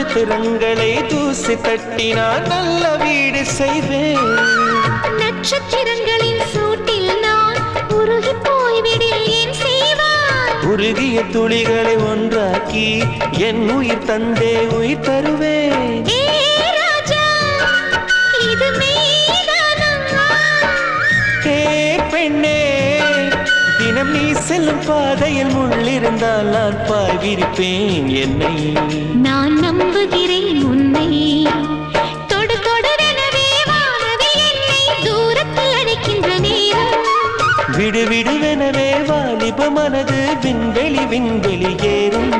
நட்சத்திரங்களை தூசி தட்டினால் நல்ல வீடு செய்வேன். நட்சத்திரங்களின் சூட்டில் நான் உருகி போய்விடில் ஏன் செய்வார்? உருகிய துளிகளை ஒன்றாக்கி என் உயிர் தந்தே உயிர் தருவேன். இது மெய்தானா? பெண்ணே, தினம் நீ செல்லும் பாதையில் முள்ளிருந்தால் நான் பாய்விருப்பேன். என்னை நான் நம்புகிறேன் உன்னை. தொடு தொடரெனவே வானவில் என்னை தூரத்தில் அழைக்கின்ற நேரம். விடு விடுவெனவே வாலிப மனது விண்வெளி விண்வெளி ஏறும்.